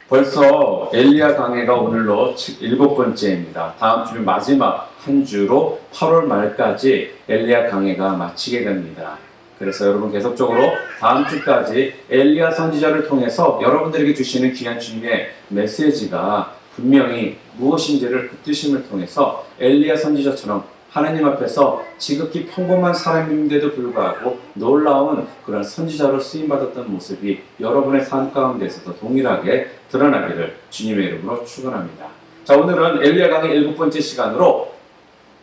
벌써 엘리야 강해가 오늘로 7번째입니다. 다음 주면 마지막 한 주로 8월 말까지 엘리야 강해가 마치게 됩니다. 그래서 여러분 계속적으로 다음 주까지 엘리야 선지자를 통해서 여러분들에게 주시는 귀한 주님의 메시지가 분명히 무엇인지를 붙드심을 통해서 엘리야 선지자처럼 하나님 앞에서 지극히 평범한 사람인데도 불구하고 놀라운 그런 선지자로 쓰임받았던 모습이 여러분의 삶 가운데서도 동일하게 드러나기를 주님의 이름으로 축원합니다. 자, 오늘은 엘리야 강의 7번째 시간으로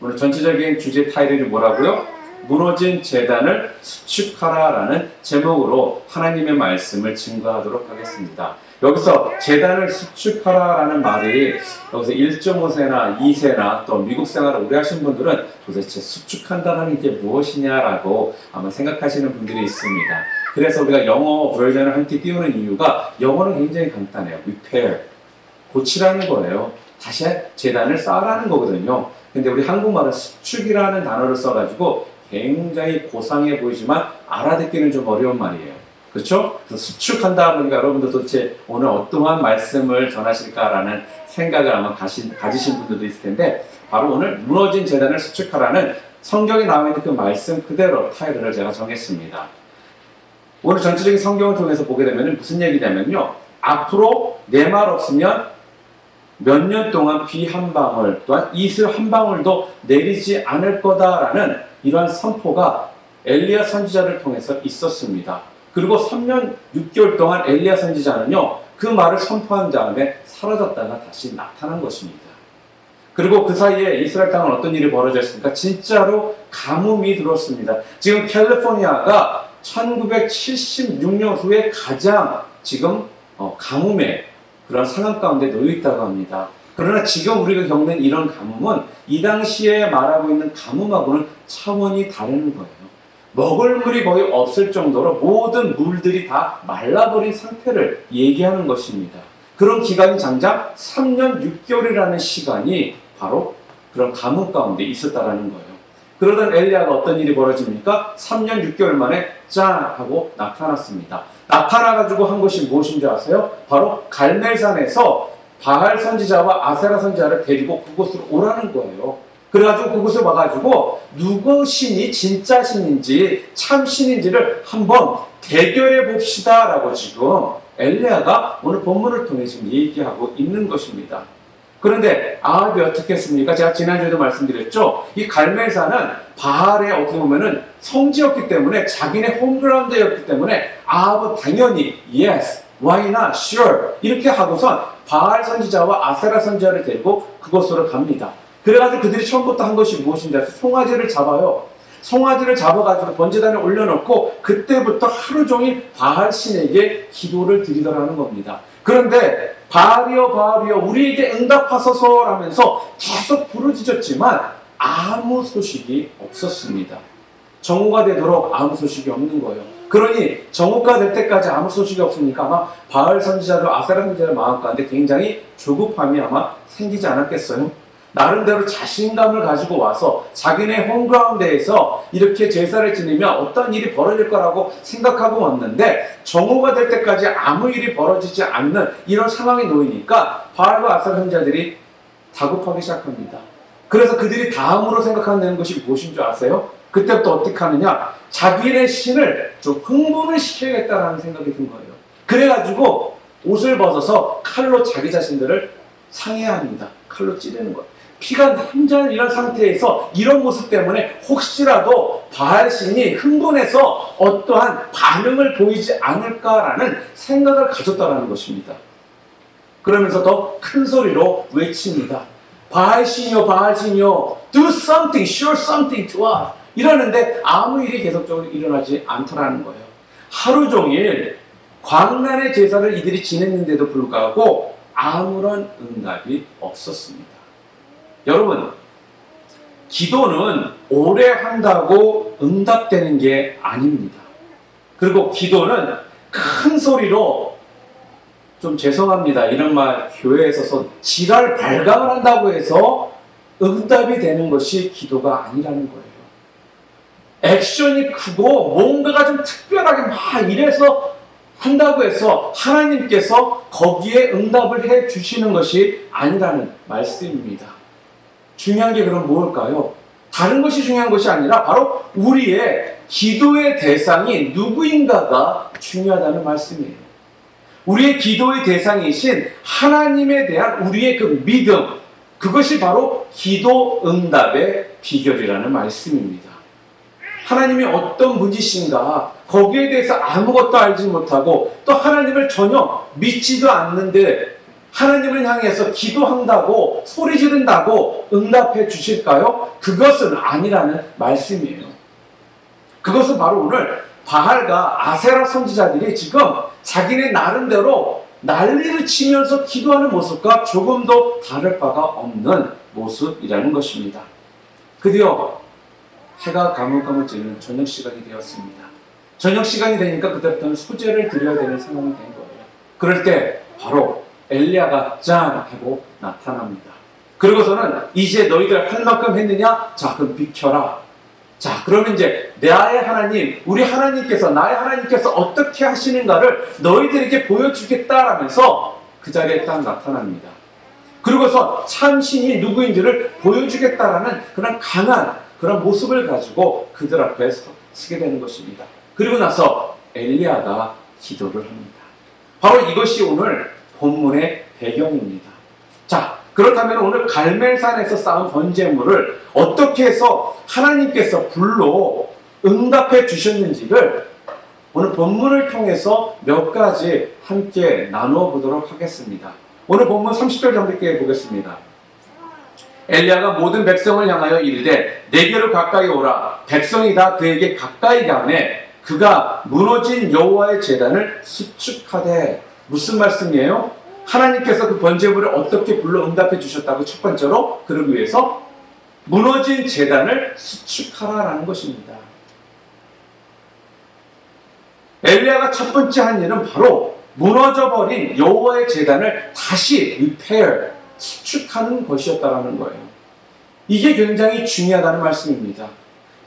오늘 전체적인 주제 타이틀이 뭐라고요? 무너진 제단을 수축하라라는 제목으로 하나님의 말씀을 증거하도록 하겠습니다. 여기서 제단을 수축하라라는 말이 여기서 1.5세나 2세나 또 미국 생활을 오래 하신 분들은 도대체 수축한다는 게 무엇이냐라고 아마 생각하시는 분들이 있습니다. 그래서 우리가 영어 버전을 함께 띄우는 이유가 영어는 굉장히 간단해요. repair, 고치라는 거예요. 다시 제단을 쌓으라는 거거든요. 근데 우리 한국말은 수축이라는 단어를 써가지고 굉장히 고상해 보이지만 알아듣기는 좀 어려운 말이에요. 그렇죠? 그래서 수축한다 보니까 여러분들 도대체 오늘 어떠한 말씀을 전하실까라는 생각을 아마 가지신 분들도 있을 텐데, 바로 오늘 무너진 제단을 수축하라는 성경에 나와 있는 그 말씀 그대로 타이틀을 제가 정했습니다. 오늘 전체적인 성경을 통해서 보게 되면 무슨 얘기냐면요, 앞으로 내 말 없으면 몇 년 동안 비 한 방울 또한 이슬 한 방울도 내리지 않을 거다라는 이러한 선포가 엘리야 선지자를 통해서 있었습니다. 그리고 3년 6개월 동안 엘리야 선지자는요, 그 말을 선포한 다음에 사라졌다가 다시 나타난 것입니다. 그리고 그 사이에 이스라엘 땅은 어떤 일이 벌어졌습니까? 진짜로 가뭄이 들었습니다. 지금 캘리포니아가 1976년 후에 가장 지금 가뭄의 그런 상황 가운데 놓여 있다고 합니다. 그러나 지금 우리가 겪는 이런 가뭄은 이 당시에 말하고 있는 가뭄하고는 차원이 다른 거예요. 먹을 물이 거의 없을 정도로 모든 물들이 다 말라버린 상태를 얘기하는 것입니다. 그런 기간이 장장 3년 6개월이라는 시간이 바로 그런 가뭄 가운데 있었다라는 거예요. 그러던 엘리야가 어떤 일이 벌어집니까? 3년 6개월 만에 짠 하고 나타났습니다. 나타나가지고 한 것이 무엇인지 아세요? 바로 갈멜산에서 바알 선지자와 아세라 선지자를 데리고 그곳으로 오라는 거예요. 그래가지고 그곳에 와가지고 누구 신이 진짜 신인지 참 신인지를 한번 대결해 봅시다 라고 지금 엘리야가 오늘 본문을 통해 지금 얘기하고 있는 것입니다. 그런데 아합이 어떻게 했습니까? 제가 지난주에도 말씀드렸죠. 이 갈멜산은 바알의 어떻게 보면은 성지였기 때문에, 자기네 홈그라운드였기 때문에 아합은 당연히 yes, why not, sure 이렇게 하고선 바알 선지자와 아세라 선지자를 데리고 그곳으로 갑니다. 그래가지고 그들이 처음부터 한 것이 무엇인지 아세요? 송아지를 잡아요. 송아지를 잡아가지고 번제단에 올려놓고 그때부터 하루 종일 바알 신에게 기도를 드리더라는 겁니다. 그런데 바알이여 바알이여 우리에게 응답하소서 라면서 계속 부르짖었지만 아무 소식이 없었습니다. 정오가 되도록 아무 소식이 없는 거예요. 그러니 정오가 될 때까지 아무 소식이 없으니까 아마 바알 선지자들, 아세라 선지자들 마음 가운데 굉장히 조급함이 아마 생기지 않았겠어요? 나름대로 자신감을 가지고 와서 자기네 홈그라운드에서 이렇게 제사를 지내면 어떤 일이 벌어질 거라고 생각하고 왔는데 정오가 될 때까지 아무 일이 벌어지지 않는 이런 상황에 놓이니까 바알과 아세라 선지자들이 다급하기 시작합니다. 그래서 그들이 다음으로 생각하는 것이 무엇인 줄 아세요? 그때부터 어떻게 하느냐? 자기네 신을 좀 흥분을 시켜야겠다라는 생각이 든 거예요. 그래가지고 옷을 벗어서 칼로 자기 자신들을 상해합니다. 칼로 찌르는 거예요. 피가 남자는 이런 상태에서 이런 모습 때문에 혹시라도 바알 신이 흥분해서 어떠한 반응을 보이지 않을까라는 생각을 가졌다는 것입니다. 그러면서 더 큰 소리로 외칩니다. 바알 신이요, 바알 신이요, do something, show something to us. 이러는데 아무 일이 계속적으로 일어나지 않더라는 거예요. 하루 종일 광란의 제사를 이들이 지냈는데도 불구하고 아무런 응답이 없었습니다. 여러분, 기도는 오래 한다고 응답되는 게 아닙니다. 그리고 기도는 큰 소리로, 좀 죄송합니다, 이런 말 교회에서 지랄 발광을 한다고 해서 응답이 되는 것이 기도가 아니라는 거예요. 액션이 크고 뭔가가 좀 특별하게 막 이래서 한다고 해서 하나님께서 거기에 응답을 해 주시는 것이 아니라는 말씀입니다. 중요한 게 그럼 뭘까요? 다른 것이 중요한 것이 아니라 바로 우리의 기도의 대상이 누구인가가 중요하다는 말씀이에요. 우리의 기도의 대상이신 하나님에 대한 우리의 그 믿음, 그것이 바로 기도 응답의 비결이라는 말씀입니다. 하나님이 어떤 분이신가, 거기에 대해서 아무것도 알지 못하고 또 하나님을 전혀 믿지도 않는데 하나님을 향해서 기도한다고 소리 지른다고 응답해 주실까요? 그것은 아니라는 말씀이에요. 그것은 바로 오늘 바알과 아세라 선지자들이 지금 자기네 나름대로 난리를 치면서 기도하는 모습과 조금도 다를 바가 없는 모습이라는 것입니다. 드디어 해가 가물가물지는 저녁 시간이 되었습니다. 저녁 시간이 되니까 그때부터는 소제를 드려야 되는 상황이 된 거예요. 그럴 때 바로 엘리야가 짠 하고 나타납니다. 그러고서는 이제 너희들 할 만큼 했느냐? 자, 그럼 비켜라. 자, 그러면 이제 나의 하나님, 우리 하나님께서, 나의 하나님께서 어떻게 하시는가를 너희들에게 보여주겠다라면서 그 자리에 딱 나타납니다. 그러고서 참 신이 누구인지를 보여주겠다라는 그런 강한 그런 모습을 가지고 그들 앞에 서게 되는 것입니다. 그리고 나서 엘리야가 기도를 합니다. 바로 이것이 오늘 본문의 배경입니다. 자, 그렇다면 오늘 갈멜산에서 쌓은 번제물을 어떻게 해서 하나님께서 불로 응답해 주셨는지를 오늘 본문을 통해서 몇 가지 함께 나누어 보도록 하겠습니다. 오늘 본문 30절 함께 보겠습니다. 엘리야가 모든 백성을 향하여 이르되 내게로 가까이 오라. 백성이 다 그에게 가까이 가매 그가 무너진 여호와의 제단을 수축하되. 무슨 말씀이에요? 하나님께서 그 번제물을 어떻게 불러 응답해 주셨다고? 첫 번째로 그러기 위해서 무너진 제단을 수축하라라는 것입니다. 엘리야가 첫 번째 한 일은 바로 무너져버린 여호와의 제단을 다시 리페어, 수축하는 것이었다라는 거예요. 이게 굉장히 중요하다는 말씀입니다.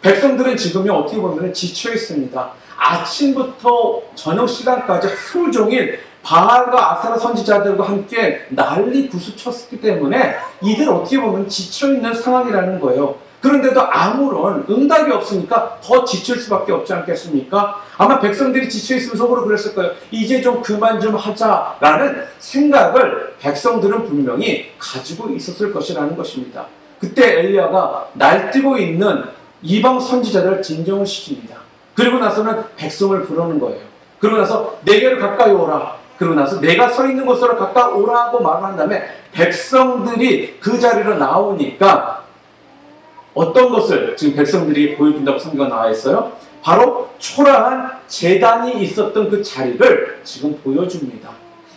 백성들은 지금이 어떻게 보면 지쳐 있습니다. 아침부터 저녁 시간까지 하루 종일 바알과 아세라 선지자들과 함께 난리 구슬쳤기 때문에 이들 어떻게 보면 지쳐있는 상황이라는 거예요. 그런데도 아무런 응답이 없으니까 더 지칠 수밖에 없지 않겠습니까? 아마 백성들이 지쳐있으면 속으로 그랬을 거예요. 이제 좀 그만 좀 하자라는 생각을 백성들은 분명히 가지고 있었을 것이라는 것입니다. 그때 엘리야가 날뛰고 있는 이방 선지자들을 진정을 시킵니다. 그리고 나서는 백성을 부르는 거예요. 그러고 나서 내게로 가까이 오라. 그러고 나서 내가 서 있는 곳으로 가까이 오라고 말한 다음에 백성들이 그 자리로 나오니까 어떤 것을 지금 백성들이 보여준다고 성경에 나와 있어요? 바로 초라한 제단이 있었던 그 자리를 지금 보여줍니다.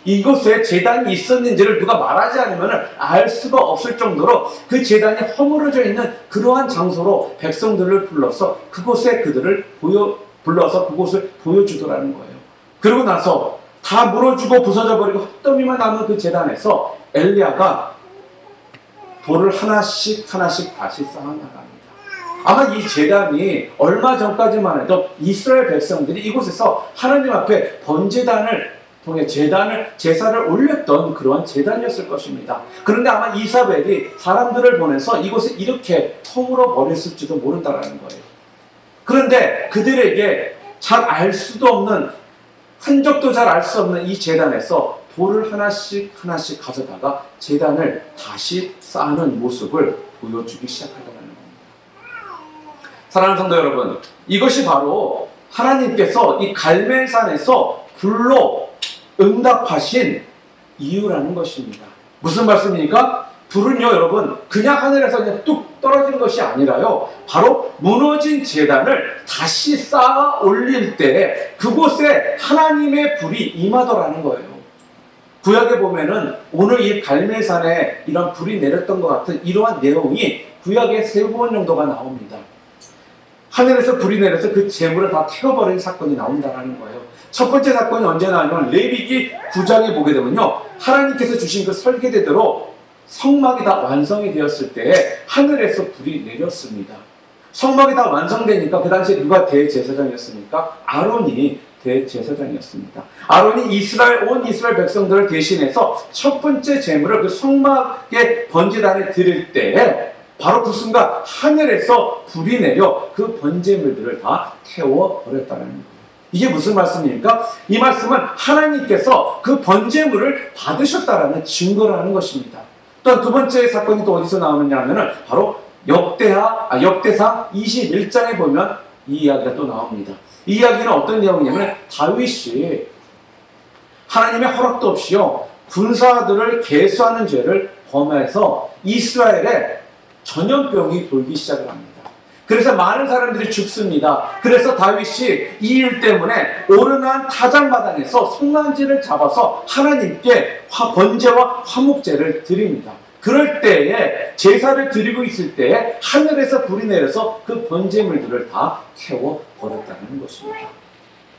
이곳에 제단이 있었는지를 누가 말하지 않으면 알 수가 없을 정도로 그 제단이 허물어져 있는 그러한 장소로 백성들을 불러서 그곳에 그들을 불러서 그곳을 보여주더라는 거예요. 그러고 나서 다 무너지고 부서져 버리고 흙더미만 남은 그 제단에서 엘리야가 돌을 하나씩 다시 쌓아나갑니다. 아마 이 제단이 얼마 전까지만 해도 이스라엘 백성들이 이곳에서 하나님 앞에 번제단을 통해 제사를 올렸던 그러한 제단이었을 것입니다. 그런데 아마 이사벨이 사람들을 보내서 이곳을 이렇게 허물어 버렸을지도 모른다라는 거예요. 그런데 그들에게 잘 알 수도 없는, 흔적도 잘 알 수 없는 이 제단에서 돌을 하나씩 가져다가 제단을 다시 쌓는 모습을 보여주기 시작하더라는 겁니다. 사랑하는 성도 여러분, 이것이 바로 하나님께서 이 갈멜산에서 불로 응답하신 이유라는 것입니다. 무슨 말씀입니까? 불은요, 여러분, 그냥 하늘에서 그냥 뚝 떨어진 것이 아니라요, 바로 무너진 제단을 다시 쌓아 올릴 때 그곳에 하나님의 불이 임하더라는 거예요. 구약에 보면은 오늘 이 갈멜산에 이런 불이 내렸던 것 같은 이러한 내용이 구약에 3번 정도가 나옵니다. 하늘에서 불이 내려서 그 재물을 다 태워버린 사건이 나온다는 거예요. 첫 번째 사건이 언제 나오냐면 레위기 9장에 보게 되면요, 하나님께서 주신 그 설계대로 성막이 다 완성이 되었을 때 하늘에서 불이 내렸습니다. 성막이 다 완성되니까 그 당시에 누가 대제사장이었습니까? 아론이 대제사장이었습니다. 아론이 온 이스라엘 백성들을 대신해서 첫 번째 제물을 그 성막의 번제단에 드릴 때 바로 그 순간 하늘에서 불이 내려 그 번제물들을 다 태워버렸다는 거예요. 이게 무슨 말씀입니까? 이 말씀은 하나님께서 그 번제물을 받으셨다라는 증거라는 것입니다. 또한 두 번째 사건이 또 어디서 나오느냐 하면은 바로 역대상 21장에 보면 이 이야기가 또 나옵니다. 이 이야기는 어떤 내용이냐면 다윗이 하나님의 허락도 없이요 군사들을 계수하는 죄를 범해서 이스라엘에 전염병이 돌기 시작을 합니다. 그래서 많은 사람들이 죽습니다. 그래서 다윗이 이 일 때문에 오르난 타작마당에서 송아지를 잡아서 하나님께 번제와 화목제를 드립니다. 그럴 때에 제사를 드리고 있을 때에 하늘에서 불이 내려서 그 번제물들을 다 태워버렸다는 것입니다.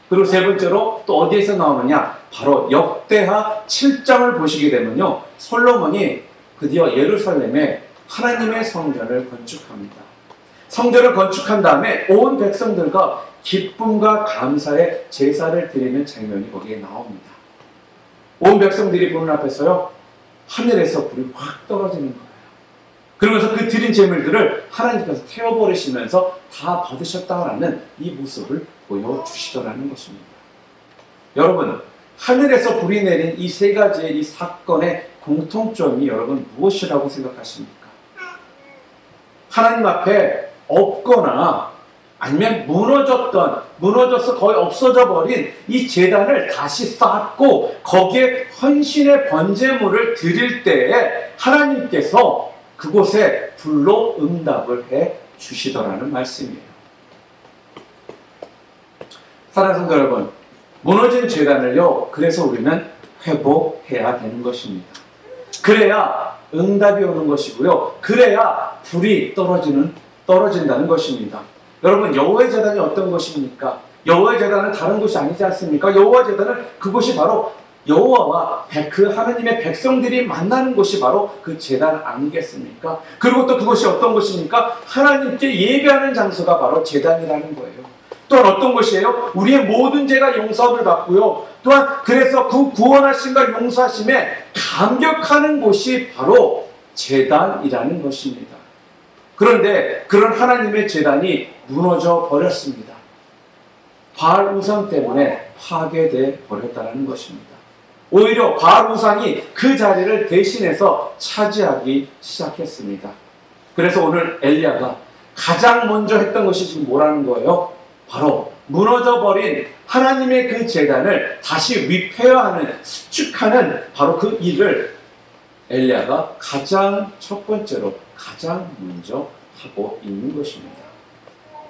그리고 세 번째로 또 어디에서 나오느냐? 바로 역대하 7장을 보시게 되면요, 솔로몬이 드디어 예루살렘에 하나님의 성전을 건축합니다. 성전을 건축한 다음에 온 백성들과 기쁨과 감사의 제사를 드리는 장면이 거기에 나옵니다. 온 백성들이 보는 앞에서요, 하늘에서 불이 확 떨어지는 거예요. 그러면서 그 드린 제물들을 하나님께서 태워버리시면서 다 받으셨다라는 이 모습을 보여주시더라는 것입니다. 여러분, 하늘에서 불이 내린 이 세 가지의 이 사건의 공통점이 여러분 무엇이라고 생각하십니까? 하나님 앞에 없거나 아니면 무너져서 거의 없어져 버린 이 제단을 다시 쌓고 거기에 헌신의 번제물을 드릴 때에 하나님께서 그곳에 불로 응답을 해 주시더라는 말씀이에요. 사랑하는 성도 여러분, 무너진 제단을요, 그래서 우리는 회복해야 되는 것입니다. 그래야 응답이 오는 것이고요, 그래야 불이 떨어진다는 것입니다. 여러분, 여호와의 제단이 어떤 것입니까? 여호와의 제단은 다른 것이 아니지 않습니까? 여호와의 제단은 그것이 바로 여호와와 그 하나님의 백성들이 만나는 곳이 바로 그 제단 아니겠습니까? 그리고 또 그것이 어떤 것입니까? 하나님께 예배하는 장소가 바로 제단이라는 거예요. 또한 어떤 것이에요? 우리의 모든 죄가 용서함을 받고요, 또한 그래서 그 구원하심과 용서하심에 감격하는 곳이 바로 제단이라는 것입니다. 그런데 그런 하나님의 제단이 무너져 버렸습니다. 바알 우상 때문에 파괴돼 버렸다는 것입니다. 오히려 바알 우상이 그 자리를 대신해서 차지하기 시작했습니다. 그래서 오늘 엘리야가 가장 먼저 했던 것이 지금 뭐라는 거예요? 바로 무너져 버린 하나님의 그 제단을 다시 리페어하는, 수축하는 바로 그 일을 엘리야가 가장 첫 번째로 가장 먼저 하고 있는 것입니다.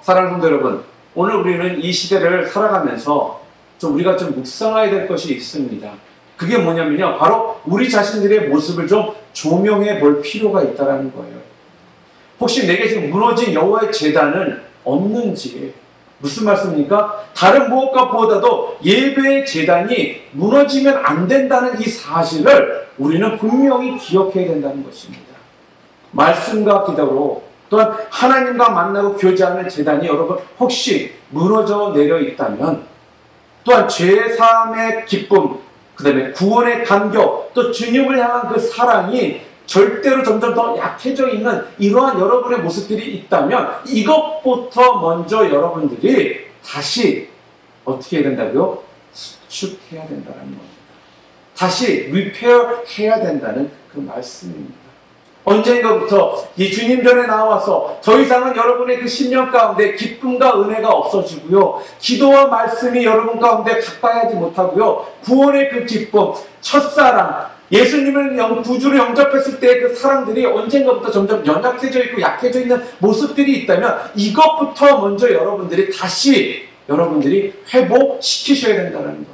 사랑하는 성도 여러분, 오늘 우리는 이 시대를 살아가면서 우리가 좀 묵상해야 될 것이 있습니다. 그게 뭐냐면요, 바로 우리 자신들의 모습을 좀 조명해 볼 필요가 있다는 거예요. 혹시 내게 지금 무너진 여호와의 제단은 없는지, 무슨 말씀입니까? 다른 무엇과 보다도 예배의 제단이 무너지면 안 된다는 이 사실을 우리는 분명히 기억해야 된다는 것입니다. 말씀과 기도로, 또한 하나님과 만나고 교제하는 제단이 여러분 혹시 무너져 내려 있다면, 또한 죄 사함의 기쁨, 그 다음에 구원의 감격, 또 주님을 향한 그 사랑이 절대로 점점 더 약해져 있는 이러한 여러분의 모습들이 있다면, 이것부터 먼저 여러분들이 다시 어떻게 해야 된다고요? 수축해야 된다는 겁니다. 다시 리페어 해야 된다는 그 말씀입니다. 언젠가부터 이 주님 전에 나와서 더 이상은 여러분의 그 심령 가운데 기쁨과 은혜가 없어지고요, 기도와 말씀이 여러분 가운데 가까이 하지 못하고요, 구원의 그 기쁨, 첫사랑, 예수님을 구주로 영접했을 때 그 사랑들이 언젠가부터 점점 연약해져 있고 약해져 있는 모습들이 있다면, 이것부터 먼저 여러분들이 다시 회복시키셔야 된다는 거예요.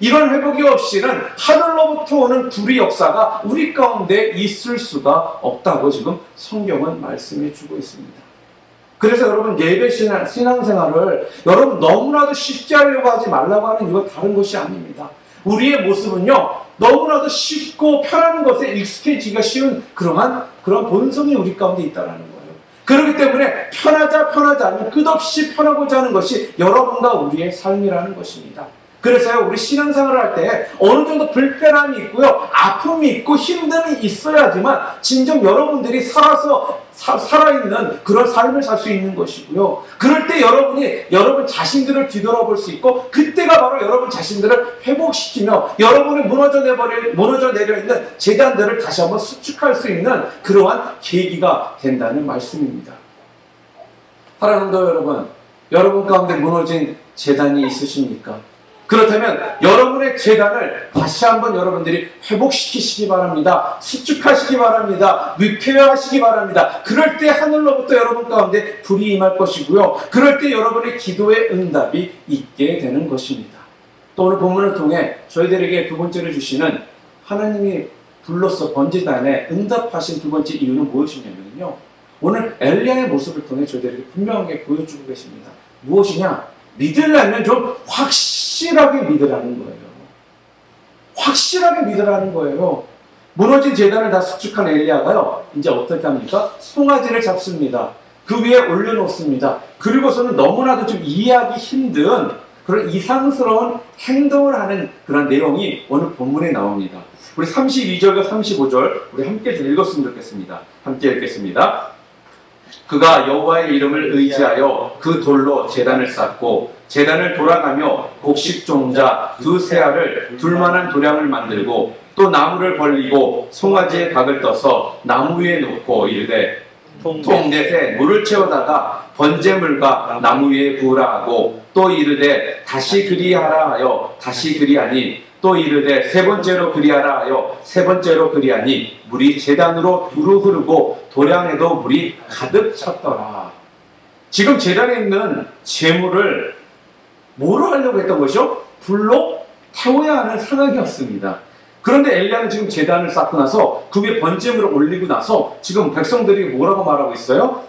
이런 회복이 없이는 하늘로부터 오는 불의 역사가 우리 가운데 있을 수가 없다고 지금 성경은 말씀해 주고 있습니다. 그래서 여러분, 예배 신앙생활을 여러분 너무나도 쉽게 하려고 하지 말라고 하는 이건 다른 것이 아닙니다. 우리의 모습은요, 너무나도 쉽고 편한 것에 익숙해지기가 쉬운 그런 본성이 우리 가운데 있다는 거예요. 그렇기 때문에 편하지 않으면 끝없이 편하고자 하는 것이 여러분과 우리의 삶이라는 것입니다. 그래서요, 우리 신앙생활을 할 때 어느 정도 불편함이 있고요, 아픔이 있고 힘듦이 있어야지만 진정 여러분들이 살아있는 그런 삶을 살 수 있는 것이고요. 그럴 때 여러분이 여러분 자신들을 뒤돌아볼 수 있고, 그때가 바로 여러분 자신들을 회복시키며 여러분이 무너져 내려 있는 재단들을 다시 한번 수축할 수 있는 그러한 계기가 된다는 말씀입니다. 사랑하는 성도 여러분, 여러분 가운데 무너진 재단이 있으십니까? 그렇다면 여러분의 재단을 다시 한번 여러분들이 회복시키시기 바랍니다. 수축하시기 바랍니다. 위폐하시기 바랍니다. 그럴 때 하늘로부터 여러분 가운데 불이 임할 것이고요. 그럴 때 여러분의 기도의 응답이 있게 되는 것입니다. 또 오늘 본문을 통해 저희들에게 두 번째로 주시는 하나님이 불로써 번제단에 응답하신 두 번째 이유는 무엇이냐면요, 오늘 엘리야의 모습을 통해 저희들에게 분명하게 보여주고 계십니다. 무엇이냐? 믿으려면 좀 확실하게 믿으라는 거예요. 확실하게 믿으라는 거예요. 무너진 제단을 다 수축한 엘리야가요, 이제 어떻게 합니까? 송아지를 잡습니다. 그 위에 올려놓습니다. 그리고서는 너무나도 좀 이해하기 힘든 그런 이상스러운 행동을 하는 그런 내용이 오늘 본문에 나옵니다. 우리 32절과 35절 우리 함께 좀 읽었으면 좋겠습니다. 함께 읽겠습니다. 그가 여호와의 이름을 의지하여 그 돌로 제단을 쌓고 제단을 돌아가며 곡식 종자 두세 알을 둘만한 도량을 만들고 또 나무를 벌리고 송아지의 각을 떠서 나무 위에 놓고 이르되 통넷에 물을 채우다가 번제물과 나무 위에 부으라 하고 또 이르되 다시 그리하라 하여 다시 그리하니 또 이르되 세 번째로 그리하라 하여 세 번째로 그리하니 물이 제단으로 두루 흐르고 도량에도 물이 가득 찼더라. 지금 제단에 있는 제물을 뭐로 하려고 했던 것이요? 불로 태워야 하는 상황이었습니다. 그런데 엘리야는 지금 제단을 쌓고 나서 그 위에 번제물을 올리고 나서 지금 백성들이 뭐라고 말하고 있어요?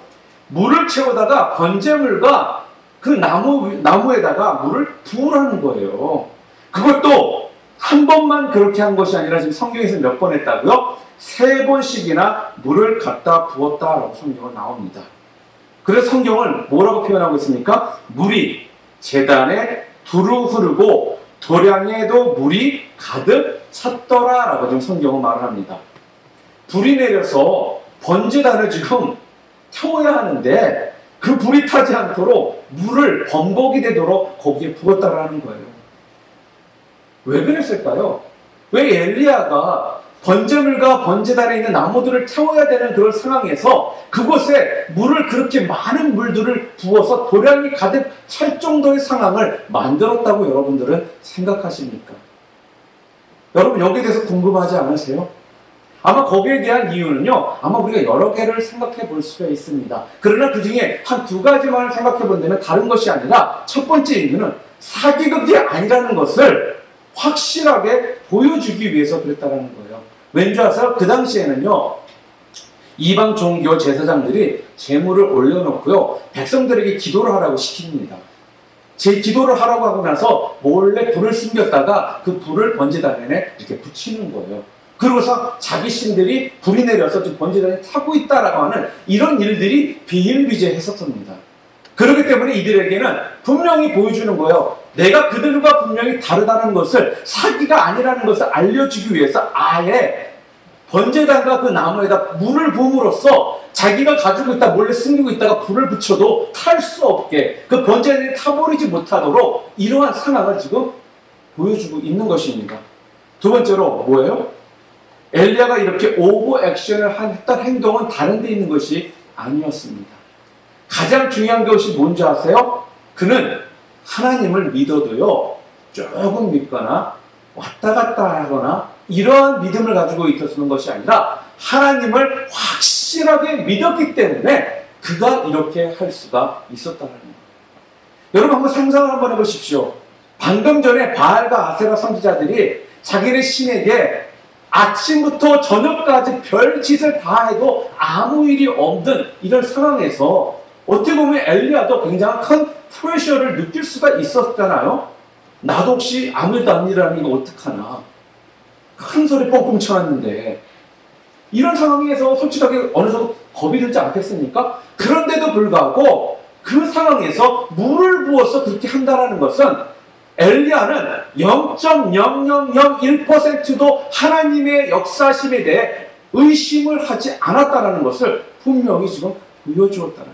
물을 채우다가 번제물과 그 나무에다가 물을 부으라는 거예요. 그것도 한 번만 그렇게 한 것이 아니라 지금 성경에서 몇 번 했다고요? 3번씩이나 물을 갖다 부었다라고 성경은 나옵니다. 그래서 성경을 뭐라고 표현하고 있습니까? 물이 제단에 두루 흐르고 도량에도 물이 가득 찼더라라고 지금 성경은 말을 합니다. 불이 내려서 번제단을 지금 태워야 하는데 그 불이 타지 않도록 물을 범벅이 되도록 거기에 부었다라는 거예요. 왜 그랬을까요? 왜 엘리야가 번제물과 번제단에 있는 나무들을 태워야 되는 그런 상황에서 그곳에 물을 그렇게 많은 물들을 부어서 도량이 가득 찰 정도의 상황을 만들었다고 여러분들은 생각하십니까? 여러분 여기에 대해서 궁금하지 않으세요? 아마 거기에 대한 이유는요, 아마 우리가 여러 개를 생각해 볼 수가 있습니다. 그러나 그 중에 한 두 가지만을 생각해 본다면 다른 것이 아니라 첫 번째 이유는 사기극이 아니라는 것을 확실하게 보여주기 위해서 그랬다는 거예요. 왠지 아세요? 그 당시에는요, 이방 종교 제사장들이 제물을 올려놓고요, 백성들에게 기도를 하라고 시킵니다. 제 기도를 하라고 하고 나서 몰래 불을 숨겼다가 그 불을 번제단에 이렇게 붙이는 거예요. 그러고서 자기 신들이 불이 내려서 좀 번제단에 타고 있다라고 하는 이런 일들이 비일비재했었습니다. 그렇기 때문에 이들에게는 분명히 보여주는 거예요. 내가 그들과 분명히 다르다는 것을, 사기가 아니라는 것을 알려주기 위해서 아예 번제단과 그 나무에다 물을 부음으로써 자기가 가지고 있다 몰래 숨기고 있다가 불을 붙여도 탈 수 없게, 그 번제단이 타버리지 못하도록 이러한 상황을 지금 보여주고 있는 것입니다. 두 번째로 뭐예요? 엘리야가 이렇게 오버 액션을 했던 행동은 다른 데 있는 것이 아니었습니다. 가장 중요한 것이 뭔지 아세요? 그는 하나님을 믿어도요, 조금 믿거나 왔다 갔다 하거나 이러한 믿음을 가지고 있었던 것이 아니라 하나님을 확실하게 믿었기 때문에 그가 이렇게 할 수가 있었다는 거예요. 여러분 한번 상상을 한번 해보십시오. 방금 전에 바알과 아세라 선지자들이 자기네 신에게 아침부터 저녁까지 별짓을 다 해도 아무 일이 없는 이런 상황에서 어떻게 보면 엘리야도 굉장히 큰 프레셔를 느낄 수가 있었잖아요. 나도 혹시 아무 일도 안 일하는 이거 어떡하나. 큰 소리 뻥뻥 쳐놨는데 이런 상황에서 솔직하게 어느 정도 겁이 들지 않겠습니까? 그런데도 불구하고 그 상황에서 물을 부어서 그렇게 한다는 것은 엘리야는 0.0001%도 하나님의 역사심에 대해 의심을 하지 않았다는 것을 분명히 지금 보여주었다는 거예요.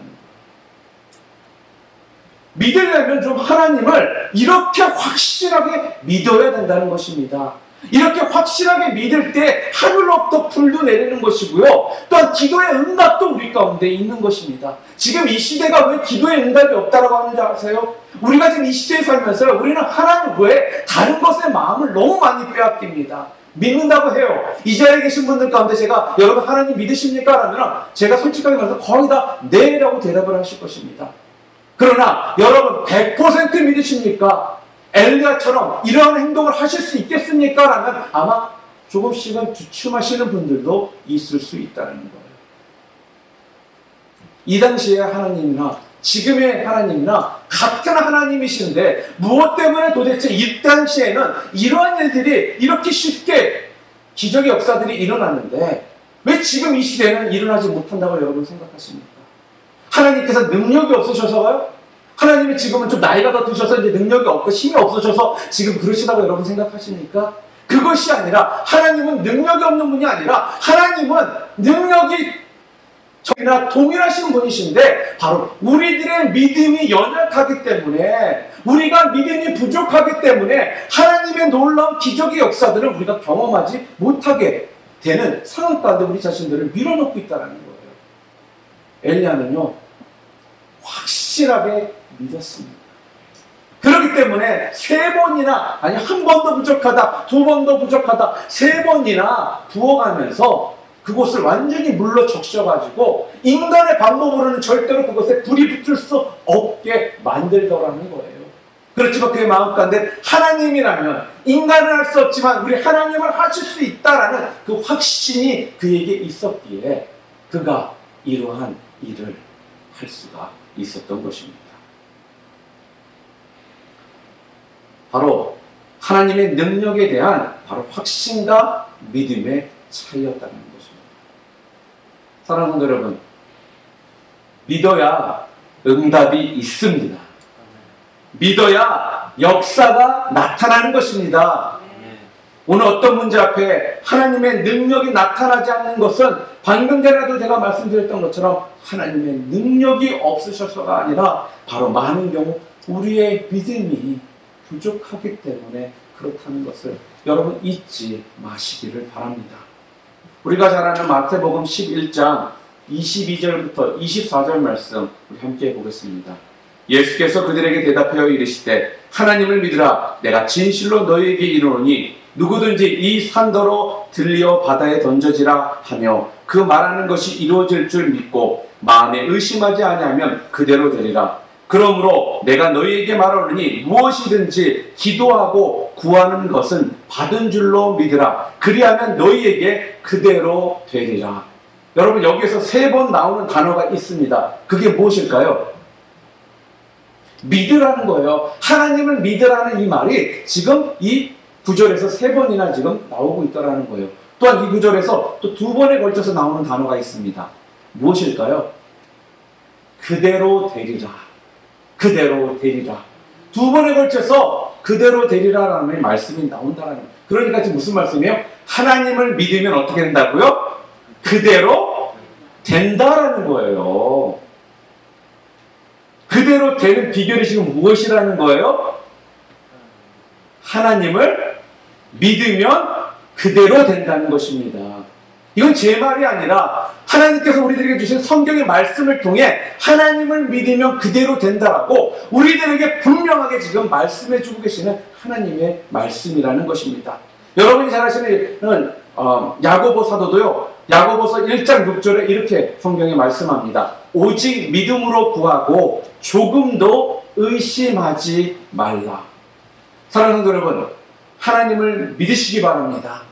믿으려면 좀 하나님을 이렇게 확실하게 믿어야 된다는 것입니다. 이렇게 확실하게 믿을 때 하늘로부터 불도 내리는 것이고요. 또한 기도의 응답도 우리 가운데 있는 것입니다. 지금 이 시대가 왜 기도의 응답이 없다라고 하는지 아세요? 우리가 지금 이 시대에 살면서 우리는 하나님 외에 다른 것에 마음을 너무 많이 빼앗깁니다. 믿는다고 해요. 이 자리에 계신 분들 가운데 제가 여러분 하나님 믿으십니까? 라면 제가 솔직하게 말해서 거의 다 네라고 대답을 하실 것입니다. 그러나 여러분 100% 믿으십니까? 엘리야처럼 이러한 행동을 하실 수 있겠습니까? 라면 아마 조금씩은 주춤하시는 분들도 있을 수 있다는 거예요. 이 당시의 하나님이나 지금의 하나님이나 같은 하나님이신데 무엇 때문에 도대체 이 당시에는 이러한 일들이 이렇게 쉽게 기적의 역사들이 일어났는데 왜 지금 이 시대에는 일어나지 못한다고 여러분 생각하십니까? 하나님께서 능력이 없으셔서요? 하나님이 지금은 좀 나이가 더 드셔서 이제 능력이 없고 힘이 없으셔서 지금 그러시다고 여러분 생각하십니까? 그것이 아니라 하나님은 능력이 없는 분이 아니라 하나님은 능력이 저희나 동일하신 분이신데 바로 우리들의 믿음이 연약하기 때문에 우리가 믿음이 부족하기 때문에 하나님의 놀라운 기적의 역사들을 우리가 경험하지 못하게 되는 상황 가운데 우리 자신들을 밀어넣고 있다는 거예요. 엘리야는요 확실하게 믿었습니다. 그렇기 때문에 세 번이나 아니 한 번도 부족하다, 두 번도 부족하다, 세 번이나 부어가면서 그곳을 완전히 물로 적셔가지고 인간의 방법으로는 절대로 그것에 불이 붙을 수 없게 만들더라는 거예요. 그렇지만 그의 마음 가운데 하나님이라면 인간은 할 수 없지만 우리 하나님을 하실 수 있다라는 그 확신이 그에게 있었기에 그가 이러한 일을 할 수가 있었던 것입니다. 바로 하나님의 능력에 대한 바로 확신과 믿음의 차이였다는 것입니다. 사랑하는 성도 여러분, 믿어야 응답이 있습니다. 믿어야 역사가 나타나는 것입니다. 오늘 어떤 문제 앞에 하나님의 능력이 나타나지 않는 것은 방금 전에도 제가 말씀드렸던 것처럼 하나님의 능력이 없으셔서가 아니라 바로 많은 경우 우리의 믿음이 부족하기 때문에 그렇다는 것을 여러분 잊지 마시기를 바랍니다. 우리가 잘 아는 마태복음 11장 22절부터 24절 말씀 우리 함께 보겠습니다. 예수께서 그들에게 대답하여 이르시되 하나님을 믿으라. 내가 진실로 너희에게 이르노니 누구든지 이 산더러 들려 바다에 던져지라 하며 그 말하는 것이 이루어질 줄 믿고 마음에 의심하지 아니하면 그대로 되리라. 그러므로 내가 너희에게 말하노니 무엇이든지 기도하고 구하는 것은 받은 줄로 믿으라. 그리하면 너희에게 그대로 되리라. 여러분 여기에서 세 번 나오는 단어가 있습니다. 그게 무엇일까요? 믿으라는 거예요. 하나님을 믿으라는 이 말이 지금 이 구절에서 세 번이나 지금 나오고 있다는 거예요. 또한 이 구절에서 또 두 번에 걸쳐서 나오는 단어가 있습니다. 무엇일까요? 그대로 되리라. 그대로 되리라. 두 번에 걸쳐서 그대로 되리라라는 말씀이 나온다는 거예요. 그러니까 지금 무슨 말씀이에요? 하나님을 믿으면 어떻게 된다고요? 그대로 된다라는 거예요. 그대로 되는 비결이 지금 무엇이라는 거예요? 하나님을 믿으면 그대로 된다는 것입니다. 이건 제 말이 아니라 하나님께서 우리들에게 주신 성경의 말씀을 통해 하나님을 믿으면 그대로 된다라고 우리들에게 분명하게 지금 말씀해 주고 계시는 하나님의 말씀이라는 것입니다. 여러분이 잘 아시는 야고보 사도도요. 야고보서 1장 6절에 이렇게 성경에 말씀합니다. 오직 믿음으로 구하고 조금도 의심하지 말라. 사랑하는 성도 여러분, 하나님을 믿으시기 바랍니다.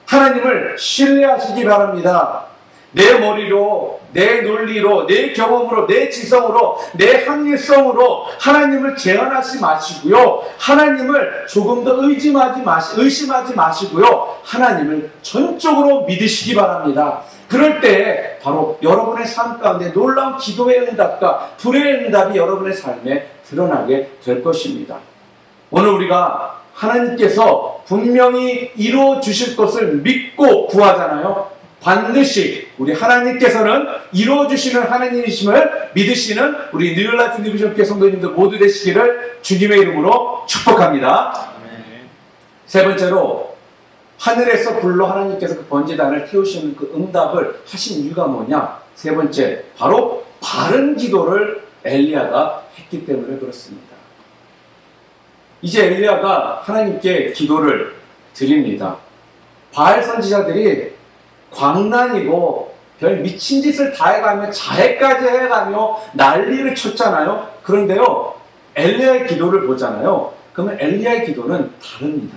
하나님을 신뢰하시기 바랍니다. 내 머리로, 내 논리로, 내 경험으로, 내 지성으로, 내 합리성으로 하나님을 제한하지 마시고요. 하나님을 조금 더 의심하지 마시고요. 하나님을 전적으로 믿으시기 바랍니다. 그럴 때 바로 여러분의 삶 가운데 놀라운 기도의 응답과 불의 응답이 여러분의 삶에 드러나게 될 것입니다. 오늘 우리가 하나님께서 분명히 이루어 주실 것을 믿고 구하잖아요. 반드시 우리 하나님께서는 이루어 주시는 하나님이심을 믿으시는 우리 뉴라이프 디비전교회 성도님들 모두 되시기를 주님의 이름으로 축복합니다. 세 번째로 하늘에서 불로 하나님께서 그 번제단을 태우시는 그 응답을 하신 이유가 뭐냐? 세 번째, 바로 바른 기도를 엘리야가 했기 때문에 그렇습니다. 이제 엘리야가 하나님께 기도를 드립니다. 바알 선지자들이 광란이고 별 미친 짓을 다 해가며 자해까지 해가며 난리를 쳤잖아요. 그런데요, 엘리야의 기도를 보잖아요. 그러면 엘리야의 기도는 다릅니다.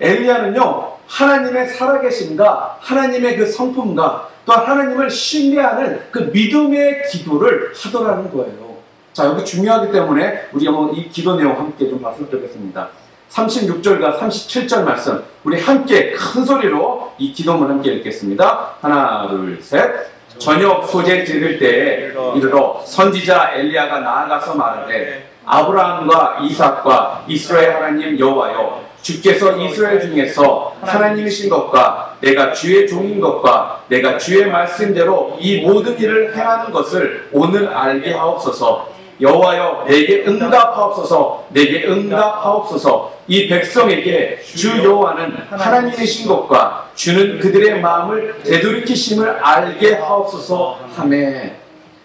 엘리야는요, 하나님의 살아계심과 하나님의 그 성품과 또한 하나님을 신뢰하는 그 믿음의 기도를 하더라는 거예요. 자, 여기 중요하기 때문에 우리가 이 기도 내용 함께 좀 봤으면 좋겠습니다. 36절과 37절 말씀, 우리 함께 큰 소리로 이 기도문 함께 읽겠습니다. 하나, 둘, 셋. 저녁 소재 지를 때에 이르러 선지자 엘리야가 나아가서 말하되 아브라함과 이삭과 이스라엘 하나님 여호와여, 주께서 이스라엘 중에서 하나님이신 것과 내가 주의 종인 것과 내가 주의 말씀대로 이 모든 일을 행하는 것을 오늘 알게 하옵소서. 여호와여, 내게 응답하옵소서. 내게 응답하옵소서. 이 백성에게 주 여호와는 하나님이신 것과 주는 그들의 마음을 되돌이키심을 알게 하옵소서 하매.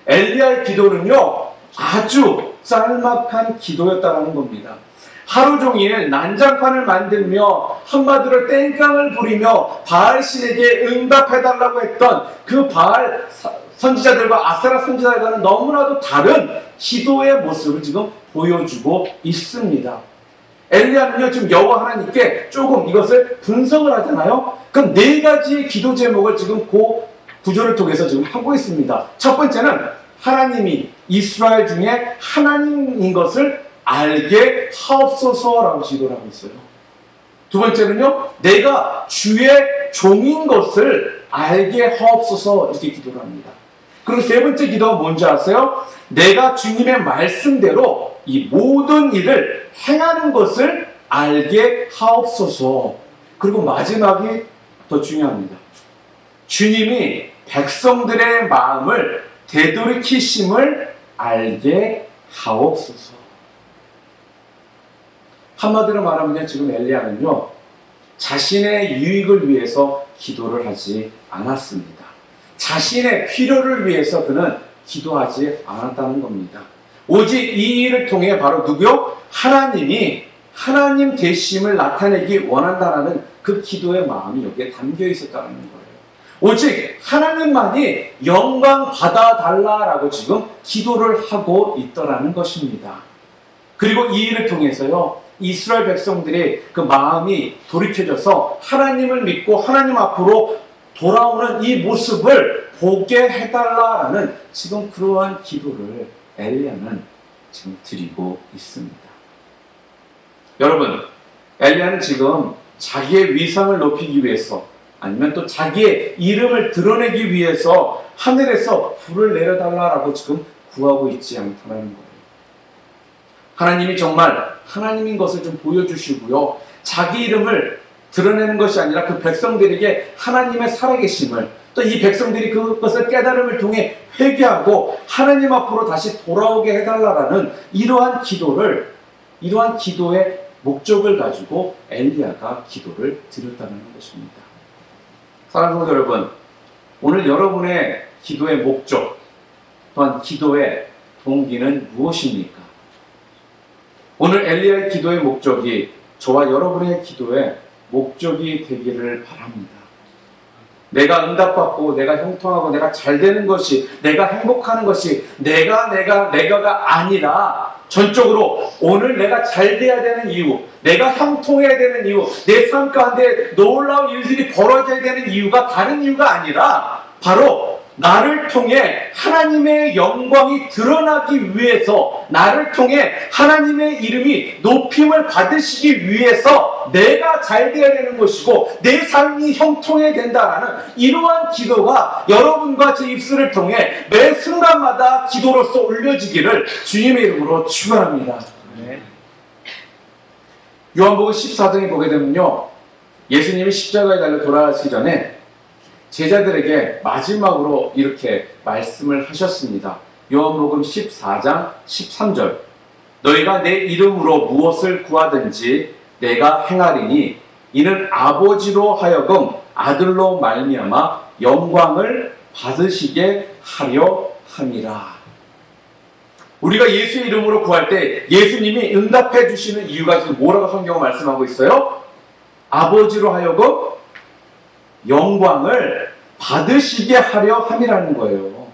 엘리야의 기도는요, 아주 짤막한 기도였다는 겁니다. 하루 종일 난장판을 만들며 한마디로 땡깡을 부리며 바알 신에게 응답해달라고 했던 그 바알 선지자들과 아세라 선지자들과는 너무나도 다른 기도의 모습을 지금 보여주고 있습니다. 엘리야는요, 지금 여호와 하나님께 조금 이것을 분석을 하잖아요. 그럼 네 가지의 기도 제목을 지금 그 구조를 통해서 지금 하고 있습니다. 첫 번째는 하나님이 이스라엘 중에 하나님인 것을 알게 하옵소서라고 기도를 하고 있어요. 두 번째는요, 내가 주의 종인 것을 알게 하옵소서 이렇게 기도를 합니다. 그리고 세 번째 기도가 뭔지 아세요? 내가 주님의 말씀대로 이 모든 일을 행하는 것을 알게 하옵소서. 그리고 마지막이 더 중요합니다. 주님이 백성들의 마음을 되돌이키심을 알게 하옵소서. 한마디로 말하면 지금 엘리야는요, 자신의 유익을 위해서 기도를 하지 않았습니다. 자신의 필요를 위해서 그는 기도하지 않았다는 겁니다. 오직 이 일을 통해 바로 누구요? 하나님이 하나님 되심을 나타내기 원한다는 그 기도의 마음이 여기에 담겨 있었다는 거예요. 오직 하나님만이 영광 받아달라라고 지금 기도를 하고 있더라는 것입니다. 그리고 이 일을 통해서요, 이스라엘 백성들의 그 마음이 돌이켜져서 하나님을 믿고 하나님 앞으로 돌아오는 이 모습을 보게 해달라라는 지금 그러한 기도를 엘리야는 지금 드리고 있습니다. 여러분, 엘리야는 지금 자기의 위상을 높이기 위해서 아니면 또 자기의 이름을 드러내기 위해서 하늘에서 불을 내려달라라고 지금 구하고 있지 않다는 거예요. 하나님이 정말 하나님인 것을 좀 보여주시고요, 자기 이름을 드러내는 것이 아니라 그 백성들에게 하나님의 살아계심을, 또 이 백성들이 그것을 깨달음을 통해 회개하고 하나님 앞으로 다시 돌아오게 해달라라는 이러한 기도의 목적을 가지고 엘리야가 기도를 드렸다는 것입니다. 사랑하는 성도 여러분, 오늘 여러분의 기도의 목적 또한 기도의 동기는 무엇입니까? 오늘 엘리야의 기도의 목적이 저와 여러분의 기도의 목적이 되기를 바랍니다. 내가 응답받고 내가 형통하고 내가 잘 되는 것이, 내가 행복하는 것이 내가가 아니라 전적으로 오늘 내가 잘 돼야 되는 이유, 내가 형통해야 되는 이유, 내 삶 가운데 놀라운 일들이 벌어져야 되는 이유가 다른 이유가 아니라 바로 나를 통해 하나님의 영광이 드러나기 위해서, 나를 통해 하나님의 이름이 높임을 받으시기 위해서 내가 잘 되어야 되는 것이고 내 삶이 형통해야 된다라는 이러한 기도가 여러분과 제 입술을 통해 매 순간마다 기도로서 올려지기를 주님의 이름으로 축원합니다. 요한복음 14장에 보게 되면요, 예수님이 십자가에 달려 돌아가시기 전에 제자들에게 마지막으로 이렇게 말씀을 하셨습니다. 요한복음 14장 13절, 너희가 내 이름으로 무엇을 구하든지 내가 행하리니 이는 아버지로 하여금 아들로 말미암아 영광을 받으시게 하려 함이라. 우리가 예수의 이름으로 구할 때 예수님이 응답해 주시는 이유가 지금 뭐라고 성경은 말씀하고 있어요? 아버지로 하여금 영광을 받으시게 하려 함이라는 거예요.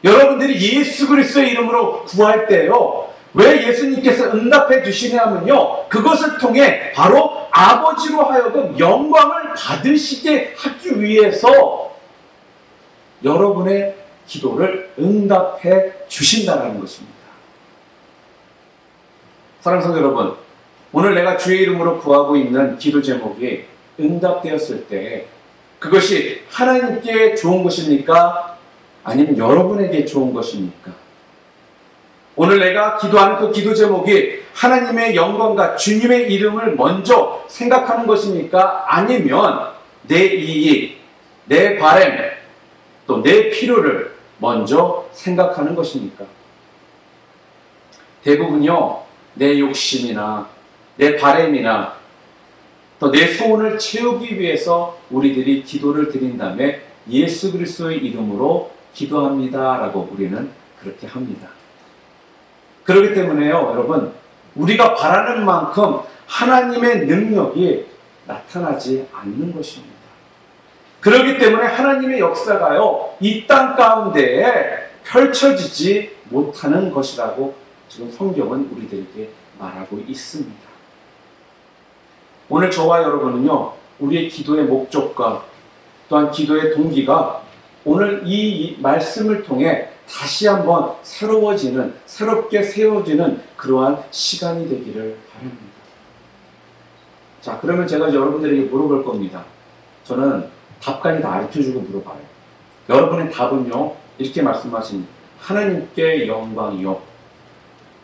여러분들이 예수 그리스도의 이름으로 구할 때요, 왜 예수님께서 응답해 주시냐면요, 그것을 통해 바로 아버지로 하여금 영광을 받으시게 하기 위해서 여러분의 기도를 응답해 주신다는 것입니다. 사랑하는 성도 여러분, 오늘 내가 주의 이름으로 구하고 있는 기도 제목이 응답되었을 때 그것이 하나님께 좋은 것입니까? 아니면 여러분에게 좋은 것입니까? 오늘 내가 기도하는 그 기도 제목이 하나님의 영광과 주님의 이름을 먼저 생각하는 것입니까? 아니면 내 이익, 내 바람, 또 내 필요를 먼저 생각하는 것입니까? 대부분요, 내 욕심이나 내 바람이나 또 내 소원을 채우기 위해서 우리들이 기도를 드린 다음에 예수 그리스도의 이름으로 기도합니다라고 우리는 그렇게 합니다. 그렇기 때문에요, 여러분, 우리가 바라는 만큼 하나님의 능력이 나타나지 않는 것입니다. 그렇기 때문에 하나님의 역사가요, 이 땅 가운데에 펼쳐지지 못하는 것이라고 지금 성경은 우리들에게 말하고 있습니다. 오늘 저와 여러분은요, 우리의 기도의 목적과 또한 기도의 동기가 오늘 이 말씀을 통해 다시 한번 새롭게 세워지는 그러한 시간이 되기를 바랍니다. 자, 그러면 제가 여러분들에게 물어볼 겁니다. 저는 답까지 다 알려주고 물어봐요. 여러분의 답은요, 이렇게 말씀하십니다. 하나님께 영광이요.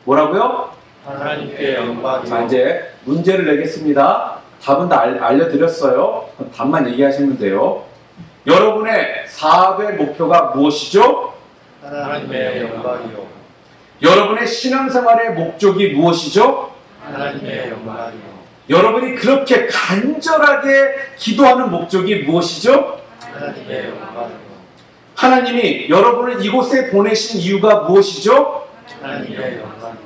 뭐라고요? 하나님께 영광이요. 자, 이제 문제를 내겠습니다. 답은 다 알려드렸어요. 답만 얘기하시면 돼요. 여러분의 사업의 목표가 무엇이죠? 하나님의 영광이요. 여러분의 신앙생활의 목적이 무엇이죠? 하나님의 영광이요. 여러분이 그렇게 간절하게 기도하는 목적이 무엇이죠? 하나님의 영광이요. 하나님이 여러분을 이곳에 보내신 이유가 무엇이죠? 하나님의 영광이요.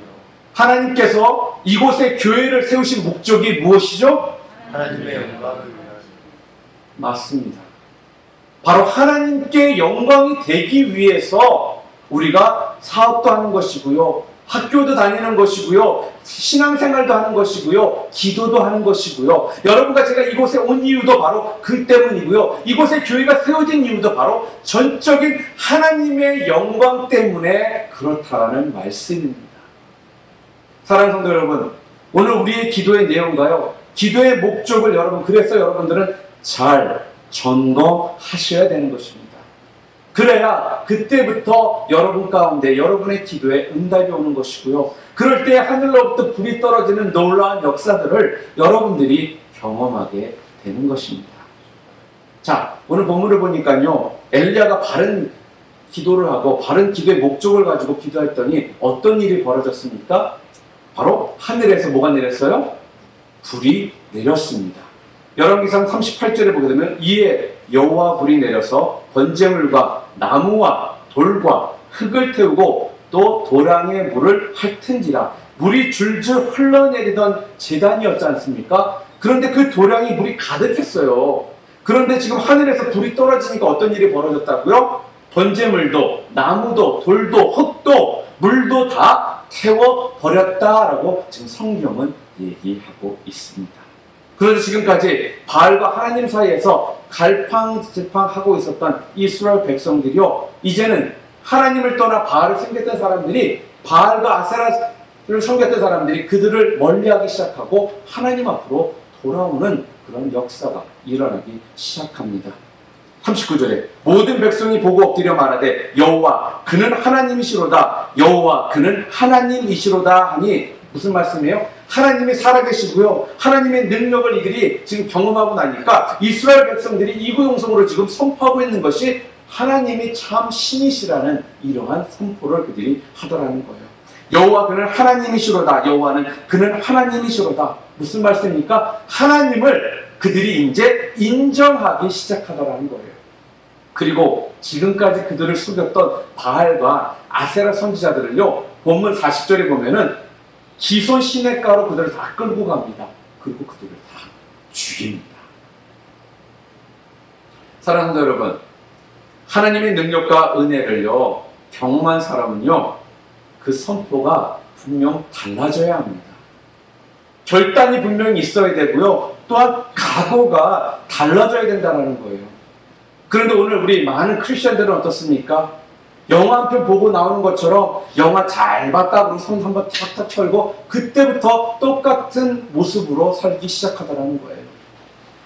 하나님께서 이곳에 교회를 세우신 목적이 무엇이죠? 하나님의 영광을 위하여. 맞습니다. 바로 하나님께 영광이 되기 위해서 우리가 사업도 하는 것이고요, 학교도 다니는 것이고요, 신앙생활도 하는 것이고요, 기도도 하는 것이고요. 여러분과 제가 이곳에 온 이유도 바로 그 때문이고요, 이곳에 교회가 세워진 이유도 바로 전적인 하나님의 영광 때문에 그렇다라는 말씀입니다. 사랑하는 성도 여러분, 오늘 우리의 기도의 내용과요, 기도의 목적을 그래서 여러분들은 잘 점검하셔야 되는 것입니다. 그래야 그때부터 여러분 가운데 여러분의 기도에 응답이 오는 것이고요, 그럴 때 하늘로부터 불이 떨어지는 놀라운 역사들을 여러분들이 경험하게 되는 것입니다. 자, 오늘 본문을 보니까요, 엘리야가 바른 기도를 하고 바른 기도의 목적을 가지고 기도했더니 어떤 일이 벌어졌습니까? 바로 하늘에서 뭐가 내렸어요? 불이 내렸습니다. 열왕기상 38절에 보게 되면 이에 여호와 불이 내려서 번제물과 나무와 돌과 흙을 태우고 또 도랑의 물을 핥은지라. 물이 줄줄 흘러내리던 제단이었지 않습니까? 그런데 그 도량이 물이 가득했어요. 그런데 지금 하늘에서 불이 떨어지니까 어떤 일이 벌어졌다고요? 번제물도 나무도 돌도 흙도 물도 다 태워버렸다라고 지금 성경은 얘기하고 있습니다. 그래서 지금까지 바알과 하나님 사이에서 갈팡질팡하고 있었던 이스라엘 백성들이요, 이제는 하나님을 떠나 바알을 섬겼던 사람들이, 바알과 아세라를 섬겼던 사람들이 그들을 멀리하기 시작하고 하나님 앞으로 돌아오는 그런 역사가 일어나기 시작합니다. 39절에 모든 백성이 보고 엎드려 말하되 여호와 그는 하나님이시로다, 여호와 그는 하나님이시로다 하니, 무슨 말씀이에요? 하나님이 살아계시고요, 하나님의 능력을 이들이 지금 경험하고 나니까 이스라엘 백성들이 이구동성으로 지금 선포하고 있는 것이 하나님이 참 신이시라는 이러한 선포를 그들이 하더라는 거예요. 여호와 그는 하나님이시로다, 여호와는 그는 하나님이시로다. 무슨 말씀입니까? 하나님을 그들이 이제 인정하기 시작하더라는 거예요. 그리고 지금까지 그들을 속였던 바알과 아세라 선지자들을요, 본문 40절에 보면은 기손 시냇가로 그들을 다 끌고 갑니다. 그리고 그들을 다 죽입니다. 사랑하는 여러분, 하나님의 능력과 은혜를요 경험한 사람은요 그 선포가 분명 달라져야 합니다. 결단이 분명히 있어야 되고요, 또한 각오가 달라져야 된다는 거예요. 그런데 오늘 우리 많은 크리스천들은 어떻습니까? 영화 한 편 보고 나오는 것처럼 영화 잘 봤다 그러고 손 한번 탁탁 털고 그때부터 똑같은 모습으로 살기 시작하더라는 거예요.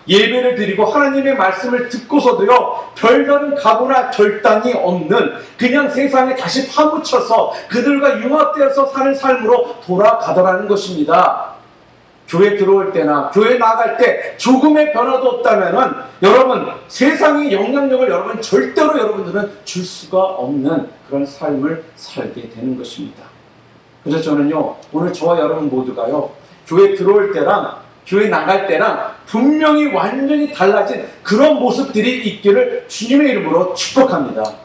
예배를 드리고 하나님의 말씀을 듣고서도요 별다른 각오나 결단이 없는, 그냥 세상에 다시 파묻혀서 그들과 융합되어서 사는 삶으로 돌아가더라는 것입니다. 교회 들어올 때나 교회 나갈 때 조금의 변화도 없다면은 여러분, 세상의 영향력을 여러분 절대로 여러분들은 줄 수가 없는 그런 삶을 살게 되는 것입니다. 그래서 저는요 오늘 저와 여러분 모두가요 교회 들어올 때랑 교회 나갈 때랑 분명히 완전히 달라진 그런 모습들이 있기를 주님의 이름으로 축복합니다.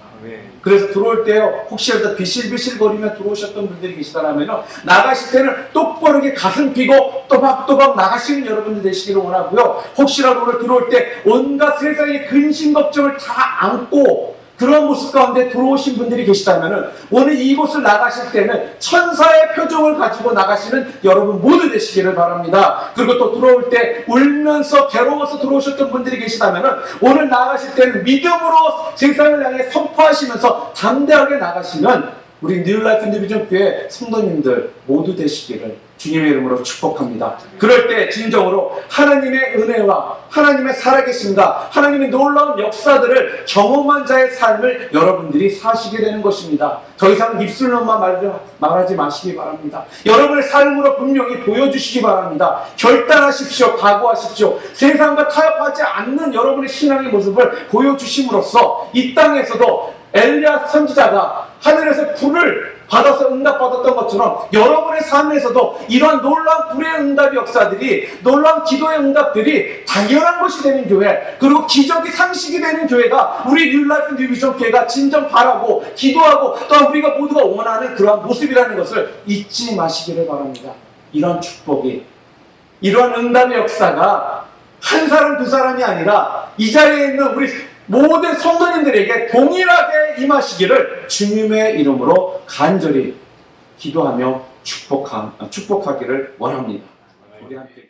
그래서 들어올 때요 혹시라도 비실비실 거리며 들어오셨던 분들이 계시다면 나가실 때는 똑바르게 가슴 피고 또박또박 나가시는 여러분들 되시기를 원하고요, 혹시라도 오늘 들어올 때 온갖 세상의 근심 걱정을 다 안고 그런 모습 가운데 들어오신 분들이 계시다면 오늘 이곳을 나가실 때는 천사의 표정을 가지고 나가시는 여러분 모두 되시기를 바랍니다. 그리고 또 들어올 때 울면서 괴로워서 들어오셨던 분들이 계시다면 오늘 나가실 때는 믿음으로 세상을 향해 선포하시면서 담대하게 나가시는 우리 뉴라이프 인디비전 교회 성도님들 모두 되시기를 주님의 이름으로 축복합니다. 그럴 때 진정으로 하나님의 은혜와 하나님의 살아계심과 하나님의 놀라운 역사들을 경험한 자의 삶을 여러분들이 사시게 되는 것입니다. 더 이상 입술로만 말하지 마시기 바랍니다. 여러분의 삶으로 분명히 보여주시기 바랍니다. 결단하십시오. 각오하십시오. 세상과 타협하지 않는 여러분의 신앙의 모습을 보여주심으로써 이 땅에서도 엘리야 선지자가 하늘에서 불을 받아서 응답받았던 것처럼 여러분의 삶에서도 이러한 놀라운 불의 응답 역사들이, 놀라운 기도의 응답들이 당연한 것이 되는 교회, 그리고 기적이 상식이 되는 교회가 우리 뉴라이프 뉴비전 교회가 진정 바라고 기도하고 또 우리가 모두가 원하는 그러한 모습이라는 것을 잊지 마시기를 바랍니다. 이러한 축복이, 이러한 응답의 역사가 한 사람 두 사람이 아니라 이 자리에 있는 우리 모든 성도님들에게 동일하게 임하시기를 주님의 이름으로 간절히 기도하며 축복하기를 원합니다. 우리 함께